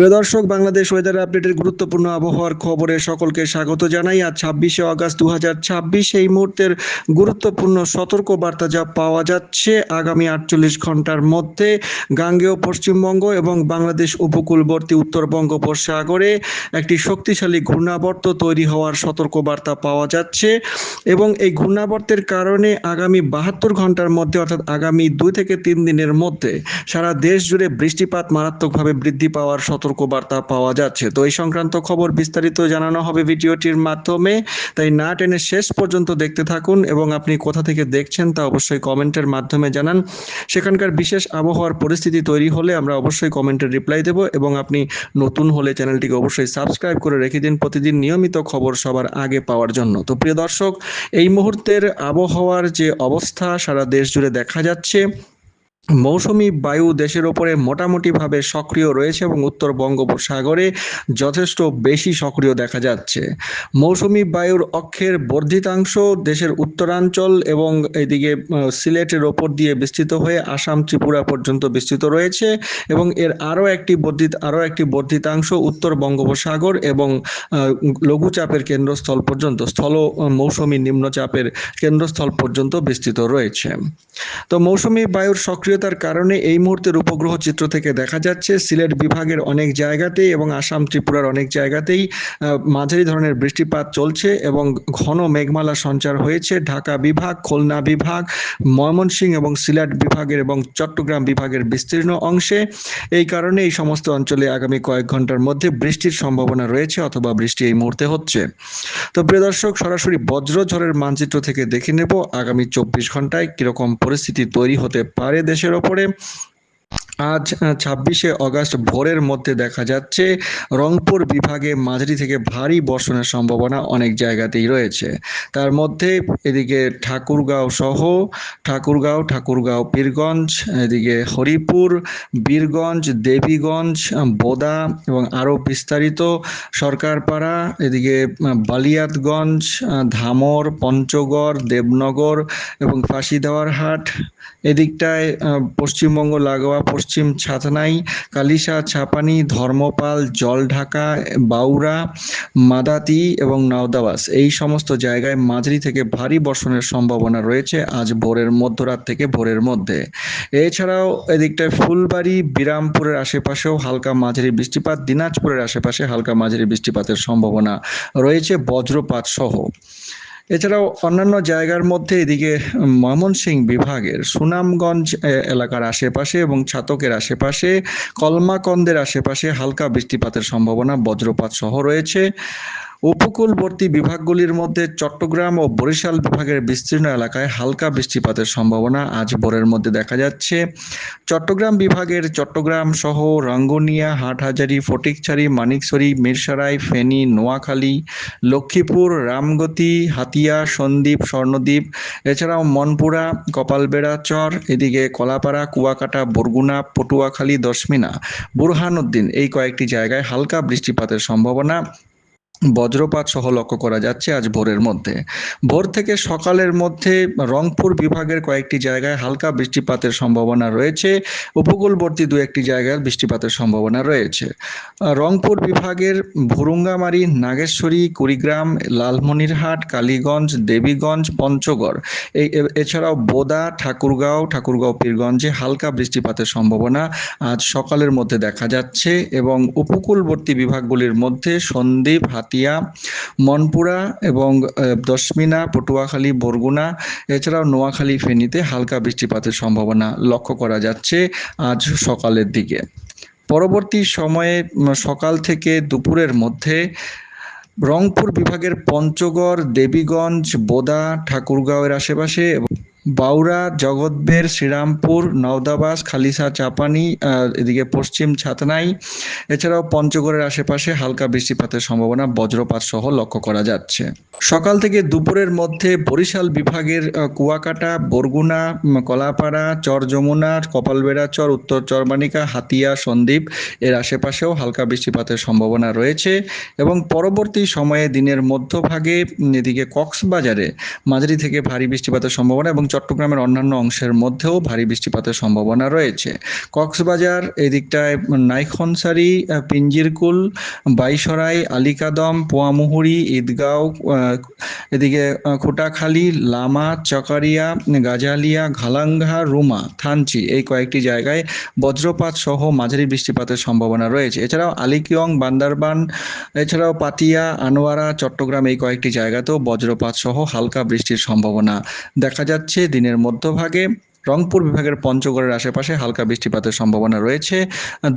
প্রিয় দর্শক, বাংলাদেশ ওয়েদার আপডেটের গুরুত্বপূর্ণ আবহাওয়ার খবরে সকলকে স্বাগত জানাই। আজ 26শে আগস্ট 2026 এই মুহূর্তের গুরুত্বপূর্ণ সতর্ক বার্তা যা পাওয়া যাচ্ছে, আগামী 48 ঘন্টার মধ্যে গাঙ্গেয় পশ্চিমবঙ্গ এবং বাংলাদেশ উপকূলবর্তী উত্তর বঙ্গোপসাগরে একটি শক্তিশালী ঘূর্ণাবর্ত তৈরি হওয়ার সতর্ক বার্তা পাওয়া যাচ্ছে এবং এই ঘূর্ণাবর্তের কারণে আগামী 72 ঘন্টার মধ্যে অর্থাৎ আগামী 2 থেকে 3 দিনের মধ্যে সারা দেশ জুড়ে বৃষ্টিপাত মারাত্মকভাবে বৃদ্ধি পাওয়ার সতর্কবার্তা পাওয়া যাচ্ছে। তো এই সংক্রান্ত খবর বিস্তারিত জানানো হবে ভিডিওটির মাধ্যমে, তাই না টেনে শেষ পর্যন্ত দেখতে থাকুন এবং আপনি কোথা থেকে দেখছেন তা অবশ্যই কমেন্টের মাধ্যমে জানান। সেখানকার বিশেষ আবহাওয়ার পরিস্থিতি তৈরি হলে আমরা অবশ্যই কমেন্টের রিপ্লাই দেব এবং আপনি নতুন হলে চ্যানেলটিকে অবশ্যই সাবস্ক্রাইব করে রেখে দিন প্রতিদিন নিয়মিত খবর সবার আগে পাওয়ার জন্য। তো প্রিয় দর্শক, এই মুহূর্তের আবহাওয়ার যে অবস্থা সারা দেশ জুড়ে দেখা যাচ্ছে, মৌসুমি বায়ু দেশের ওপরে মোটামুটিভাবে সক্রিয় রয়েছে এবং উত্তর বঙ্গোপসাগরে যথেষ্ট বেশি সক্রিয় দেখা যাচ্ছে। মৌসুমি বায়ুর অক্ষের বর্ধিতাংশ দেশের উত্তরাঞ্চল এবং এদিকে সিলেটের ওপর দিয়ে বিস্তৃত হয়ে আসাম ত্রিপুরা পর্যন্ত বিস্তৃত রয়েছে এবং এর আরও একটি বর্ধিতাংশ উত্তর বঙ্গোপসাগর এবং লঘুচাপের কেন্দ্রস্থল পর্যন্ত মৌসুমি নিম্নচাপের কেন্দ্রস্থল পর্যন্ত বিস্তৃত রয়েছে। তো মৌসুমি বায়ুর সক্রিয়তার কারণে এই মুহূর্তের উপগ্রহ চিত্র থেকে দেখা যাচ্ছে সিলেট বিভাগের অনেক জায়গাতেই এবং আসাম ত্রিপুরার অনেক জায়গাতেই মাঝারি ধরনের বৃষ্টিপাত চলছে এবং ঘন মেঘমালা সঞ্চার হয়েছে ঢাকা বিভাগ, খুলনা বিভাগ, ময়মনসিংহ এবং সিলেট বিভাগের এবং চট্টগ্রাম বিভাগের বিস্তীর্ণ অংশে। এই কারণে এই সমস্ত অঞ্চলে আগামী কয়েক ঘন্টার মধ্যে বৃষ্টির সম্ভাবনা রয়েছে অথবা বৃষ্টি এই মুহূর্তে হচ্ছে। তো প্রিয় দর্শক, সরাসরি বজ্রঝড়ের মানচিত্র থেকে দেখে নেব আগামী 24 ঘন্টায় কিরকম পরিস্থিতি তৈরি হতে পারে দেশের ওপরে। আজ 26শে আগস্ট ভোরের মধ্যে দেখা যাচ্ছে রংপুর বিভাগে মাঝারি থেকে ভারী বর্ষণের সম্ভাবনা অনেক জায়গাতেই রয়েছে। তার মধ্যে এদিকে ঠাকুরগাঁও, পীরগঞ্জ, এদিকে হরিপুর, বীরগঞ্জ, দেবীগঞ্জ, বোদা এবং আরও বিস্তারিত সরকারপাড়া, এদিকে বালিয়াতগঞ্জ, ধামর, পঞ্চগড়, দেবনগর এবং ফাঁসিদেওয়ার হাট, এদিকটায় পশ্চিমবঙ্গ লাগোয়া পশ্চিম ছাতনাই, কালিশা, ছাপানি, ধর্মপাল, জলঢাকা, বাউরা, মাদাতি এবং নাওদাবাস, এই সমস্ত জায়গায় মাঝারি থেকে ভারী বর্ষণের সম্ভাবনা রয়েছে আজ মধ্যরাত থেকে ভোরের মধ্যে। এছাড়াও এদিকটায় ফুলবাড়ি, বিরামপুরের আশেপাশেও হালকা মাঝারি বৃষ্টিপাত, দিনাজপুরের আশেপাশে হালকা মাঝারি বৃষ্টিপাতের সম্ভাবনা রয়েছে বজ্রপাত সহ। এছাড়াও অন্যান্য জায়গার মধ্যে এদিকে ময়মনসিংহ বিভাগের সুনামগঞ্জ এলাকার আশেপাশে এবং ছাতকের আশেপাশে, কলমাকন্দের আশেপাশে হালকা বৃষ্টিপাতের সম্ভাবনা বজ্রপাত সহ রয়েছে। উপকূলবর্তী বিভাগগুলির মধ্যে চট্টগ্রাম ও বরিশাল বিভাগের বিস্তীর্ণ এলাকায় হালকা বৃষ্টিপাতের সম্ভাবনা আজ ভোরের মধ্যে দেখা যাচ্ছে। চট্টগ্রাম বিভাগের চট্টগ্রাম সহ রাঙ্গুনিয়া, হাটহাজারী, ফটিকছড়ি, মানিকছড়ি, মিরসরাই, ফেনী, নোয়াখালী, লক্ষ্মীপুর, রামগতি, হাতিয়া, সন্দ্বীপ, স্বর্ণদ্বীপ, এছাড়াও মনপুরা, কপালবেড়া চর, এদিকে কলাপাড়া, কুয়াকাটা, বরগুনা, পটুয়াখালী, দশমিনা, বুরহানুদ্দিন, এই কয়েকটি জায়গায় হালকা বৃষ্টিপাতের সম্ভাবনা বজ্রপাত সহ লক্ষ্য করা যাচ্ছে আজ ভোরের মধ্যে। ভোর থেকে সকালের মধ্যে রংপুর বিভাগের কয়েকটি জায়গায় হালকা বৃষ্টিপাতের সম্ভাবনা রয়েছে, উপকূলবর্তী দু একটি জায়গায় বৃষ্টিপাতের সম্ভাবনা রয়েছে। রংপুর বিভাগের ভুরুঙ্গামারি, নাগেশ্বরী, কুড়িগ্রাম, লালমনিরহাট, কালীগঞ্জ, দেবীগঞ্জ, পঞ্চগড়, এছাড়াও বোদা, ঠাকুরগাঁও পীরগঞ্জে হালকা বৃষ্টিপাতের সম্ভাবনা আজ সকালের মধ্যে দেখা যাচ্ছে এবং উপকূলবর্তী বিভাগগুলির মধ্যে সন্দ্বীপ, হাতিয়া, মনপুরা এবং দশমিনা, পটুয়াখালী, বরগুনা, এছাড়াও নোয়াখালী, ফেনীতে হালকা বৃষ্টিপাতের সম্ভাবনা লক্ষ্য করা যাচ্ছে আজ সকালের দিকে। পরবর্তী সময়ে সকাল থেকে দুপুরের মধ্যে রংপুর বিভাগের পঞ্চগড়, দেবীগঞ্জ, বোদা, ঠাকুরগাঁওয়ের আশেপাশে, বাউরা, জগৎবের, শ্রীরামপুর, নাওদাবাস, খালিশা, চাপানি, এদিকে পশ্চিম ছাতনাই, এছাড়াও পঞ্চগড়ের আশেপাশে হালকা বৃষ্টিপাতের সম্ভাবনা বজ্রপাত সহ লক্ষ্য করা যাচ্ছে। সকাল থেকে দুপুরের মধ্যে বরিশাল বিভাগের কুয়াকাটা, বরগুনা, কলাপাড়া, চর যমুনা, কপালবেড়া চর, উত্তর চরবানিকা, হাতিয়া, সন্দ্বীপ এর আশেপাশেও হালকা বৃষ্টিপাতের সম্ভাবনা রয়েছে এবং পরবর্তী সময়ে দিনের মধ্যভাগে এদিকে কক্সবাজারে মাঝারি থেকে ভারী বৃষ্টিপাতের সম্ভাবনা এবং চট্টগ্রামের অন্যান্য অংশের মধ্যেও ভারী বৃষ্টিপাতের সম্ভাবনা রয়েছে। কক্সবাজার এই দিকটায় নাইখনসারি, পিঞ্জিরকুল, বাইসরাই, আলীকাদম, পোয়ামুহুরী, ঈদগাঁও, এদিকে খোটাখালী, লামা, চকারিয়া, গাজালিয়া, ঘালাঙ্ঘা, রুমা, থানচি এই কয়েকটি জায়গায় বজ্রপাত সহ মাঝারি বৃষ্টিপাতের সম্ভাবনা রয়েছে। এছাড়াও আলীকিয়ং, বান্দরবান, এছাড়াও পাতিয়া, আনোয়ারা, চট্টগ্রাম এই কয়েকটি জায়গাতেও বজ্রপাত সহ হালকা বৃষ্টির সম্ভাবনা দেখা যাচ্ছে দিনের মধ্যভাগে। রংপুর বিভাগের পঞ্চগড়ের আশেপাশে হালকা বৃষ্টিপাতের সম্ভাবনা রয়েছে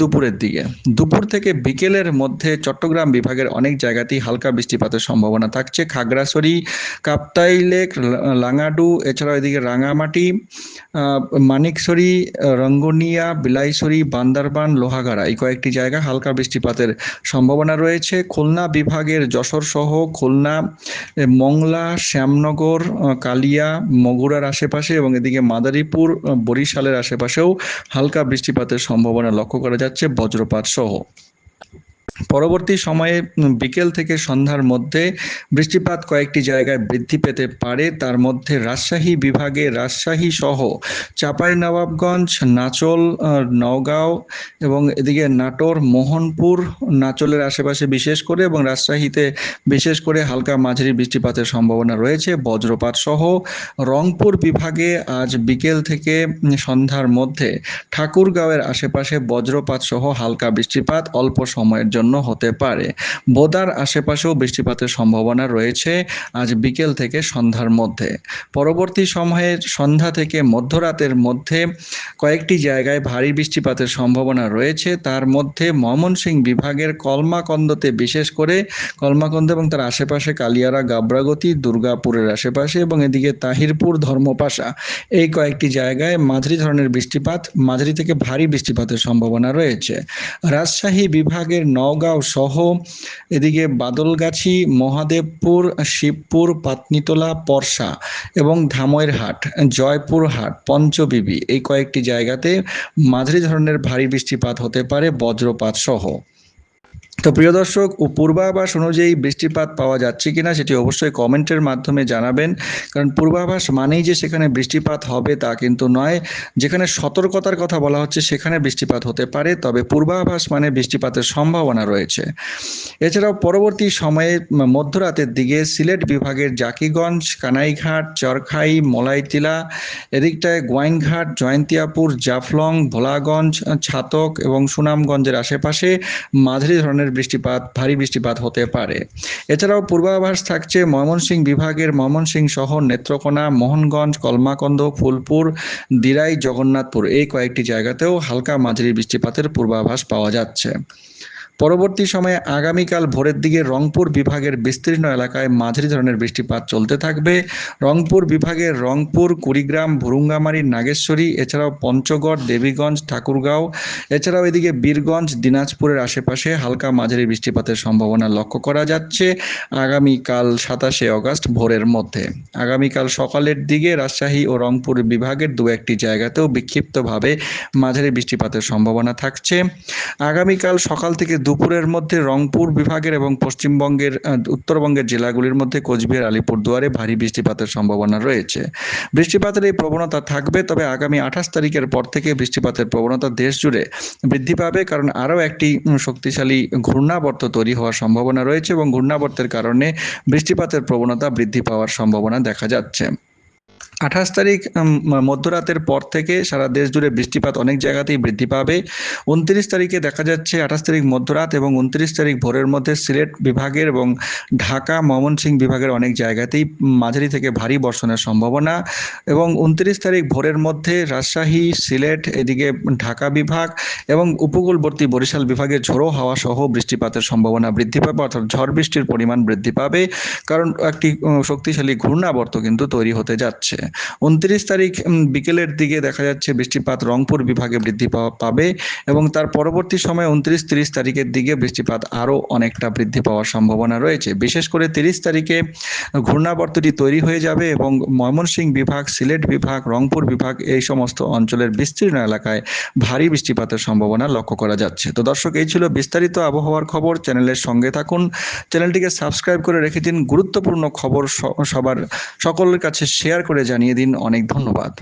দুপুরের দিকে। দুপুর থেকে বিকেলের মধ্যে চট্টগ্রাম বিভাগের অনেক জায়গাতেই হালকা বৃষ্টিপাতের সম্ভাবনা থাকছে। খাগড়াছড়ি, কাপ্তাই লেক, লাঙাডু, এছাড়াও এদিকে রাঙামাটি, মানিকছড়ি, রঙ্গনিয়া, বিলাইছড়ি, বান্দরবান, লোহাগাড়া এই কয়েকটি জায়গা হালকা বৃষ্টিপাতের সম্ভাবনা রয়েছে। খুলনা বিভাগের যশোর সহ খুলনা, মংলা, শ্যামনগর, কালিয়া, মগুরার আশেপাশে এবং এদিকে মাদারীপুর, বরিশালের আশেপাশেও হালকা বৃষ্টিপাতের সম্ভাবনা লক্ষ্য করা যাচ্ছে বজ্রপাত সহ। পরবর্তী সময়ে বিকেল থেকে সন্ধ্যার মধ্যে বৃষ্টিপাত কয়েকটি জায়গায় বৃদ্ধি পেতে পারে। তার মধ্যে রাজশাহী বিভাগে রাজশাহী সহ চাঁপাইনবাবগঞ্জ, নাচল, নওগাঁও এবং এদিকে নাটোর, মোহনপুর, নাচলের আশেপাশে বিশেষ করে এবং রাজশাহীতে বিশেষ করে হালকা মাঝারি বৃষ্টিপাতের সম্ভাবনা রয়েছে বজ্রপাত সহ। রংপুর বিভাগে আজ বিকেল থেকে সন্ধ্যার মধ্যে ঠাকুরগাঁওয়ের আশেপাশে বজ্রপাত সহ হালকা বৃষ্টিপাত অল্প সময়ের জন্য হতে পারে। বোদার আশেপাশেও বৃষ্টিপাতের সম্ভাবনা রয়েছে আজ বিকেল থেকে সন্ধ্যার মধ্যে। পরবর্তী সময়ে সন্ধ্যা থেকে মধ্যরাতের মধ্যে কয়েকটি জায়গায় ভারী বৃষ্টিপাতের সম্ভাবনা রয়েছে। তার মধ্যে ময়মনসিংহ বিভাগের কলমাকন্দতে বিশেষ করে কলমাকন্দ এবং তার আশেপাশে কালিয়ারা, গাবরাগতি, দুর্গাপুরের আশেপাশে এবং এদিকে তাহিরপুর, ধর্মপাশা এই কয়েকটি জায়গায় মাঝারি ধরনের বৃষ্টিপাত, মাঝারি থেকে ভারী বৃষ্টিপাতের সম্ভাবনা রয়েছে। রাজশাহী বিভাগের নওগাঁও সহ এদিকে বাদলগাছি, মহাদেবপুর, শিবপুর, পাতনিতলা, পরশা এবং ধামইরহাট, জয়পুরহাট, পঞ্চবিবি এই কয়েকটি জায়গাতে মাঝারি ধরনের ভারী বৃষ্টিপাত হতে পারে বজ্রপাত সহ। তো প্রিয় দর্শক, পূর্বাভাস অনুযায়ী বৃষ্টিপাত পাওয়া যাচ্ছে কিনা সেটি অবশ্যই কমেন্টের মাধ্যমে জানাবেন, কারণ পূর্বাভাস মানেই যে সেখানে বৃষ্টিপাত হবে তা কিন্তু নয়। যেখানে সতর্কতার কথা বলা হচ্ছে সেখানে বৃষ্টিপাত হতে পারে, তবে পূর্বাভাস মানে বৃষ্টিপাতের সম্ভাবনা রয়েছে। এছাড়াও পরবর্তী সময়ে মধ্যরাতের দিকে সিলেট বিভাগের জাকিগঞ্জ, কানাইঘাট, চরখাই, মলাইতিলা এদিকটায় গোয়াইনঘাট, জয়ন্তিয়াপুর, জাফলং, ভোলাগঞ্জ, ছাতক এবং সুনামগঞ্জের আশেপাশে মাঝারি ধরনের বৃষ্টিপাত, ভারী বৃষ্টিপাত হতে পারে। এছাড়াও পূর্বাভাস থাকছে ময়মনসিংহ বিভাগের ময়মনসিংহ শহর, নেত্রকোনা, মোহনগঞ্জ, কলমাকন্দ, ফুলপুর, দিরাই, জগন্নাথপুর এই কয়েকটি জায়গাতেও হালকা মাঝারি বৃষ্টিপাতের পূর্বাভাস পাওয়া যাচ্ছে। পরবর্তী সময়ে আগামীকাল ভোরের দিকে রংপুর বিভাগের বিস্তীর্ণ এলাকায় মাঝারি ধরনের বৃষ্টিপাত চলতে থাকবে। রংপুর বিভাগের রংপুর, কুড়িগ্রাম, ভুরুঙ্গামারী, নাগেশ্বরী, এছাড়াও পঞ্চগড়, দেবীগঞ্জ, ঠাকুরগাঁও, এছাড়াও এদিকে বীরগঞ্জ, দিনাজপুরের আশেপাশে হালকা মাঝারি বৃষ্টিপাতের সম্ভাবনা লক্ষ্য করা যাচ্ছে আগামীকাল 27শে অগস্ট ভোরের মধ্যে। আগামীকাল সকালের দিকে রাজশাহী ও রংপুর বিভাগের দু একটি জায়গাতেও বিক্ষিপ্তভাবে মাঝারি বৃষ্টিপাতের সম্ভাবনা থাকছে। আগামীকাল সকাল থেকে দুপুরের মধ্যে রংপুর বিভাগের এবং পশ্চিমবঙ্গের উত্তরবঙ্গের জেলাগুলির মধ্যে কোচবিহার, আলিপুরদুয়ারে ভারী বৃষ্টিপাতের সম্ভাবনা রয়েছে। বৃষ্টিপাতের এই প্রবণতা থাকবে, তবে আগামী 28 তারিখের পর থেকে বৃষ্টিপাতের প্রবণতা দেশ জুড়ে বৃদ্ধি পাবে, কারণ আরও একটি শক্তিশালী ঘূর্ণাবর্ত তৈরি হওয়ার সম্ভাবনা রয়েছে এবং ঘূর্ণাবর্তের কারণে বৃষ্টিপাতের প্রবণতা বৃদ্ধি পাওয়ার সম্ভাবনা দেখা যাচ্ছে। 28 তারিখ মধ্যরাতের পর থেকে সারা দেশ জুড়ে বৃষ্টিপাত অনেক জায়গাতেই বৃদ্ধি পাবে। 29 তারিখে দেখা যাচ্ছে 28 তারিখ মধ্যরাত এবং 29 তারিখ ভোরের মধ্যে সিলেট বিভাগের এবং ঢাকা, ময়মনসিংহ বিভাগের অনেক জায়গাতেই মাঝারি থেকে ভারী বর্ষণের সম্ভাবনা এবং 29 তারিখ ভোরের মধ্যে রাজশাহী, সিলেট, এদিকে ঢাকা বিভাগ এবং উপকূলবর্তী বরিশাল বিভাগের ঝোড়ো হাওয়া সহ বৃষ্টিপাতের সম্ভাবনা বৃদ্ধি পাবে, অর্থাৎ ঝড় বৃষ্টির পরিমাণ বৃদ্ধি পাবে, কারণ একটি শক্তিশালী ঘূর্ণাবর্ত কিন্তু তৈরি হতে যাচ্ছে। 29 তারিখ বিকেলের দিকে দেখা যাচ্ছে বৃষ্টিপাত রংপুর বিভাগে বৃদ্ধি পাবে এবং তার পরবর্তী সময় 29-30 তারিখের দিকে বৃষ্টিপাত আরও অনেকটা বৃদ্ধি পাওয়ার সম্ভাবনা রয়েছে। বিশেষ করে 30 তারিখে ঘূর্ণাবর্তটি তৈরি হয়ে যাবে এবং ময়মনসিংহ বিভাগ, সিলেট বিভাগ, রংপুর বিভাগ এই সমস্ত অঞ্চলের বিস্তীর্ণ এলাকায় ভারী বৃষ্টিপাতের সম্ভাবনা লক্ষ্য করা যাচ্ছে। তো দর্শক, এই ছিল বিস্তারিত আবহাওয়ার খবর। চ্যানেলের সঙ্গে থাকুন, চ্যানেলটিকে সাবস্ক্রাইব করে রেখে দিন। গুরুত্বপূর্ণ খবর সকলের কাছে শেয়ার করে জানিয়ে জানিয়ে দিন। অনেক ধন্যবাদ।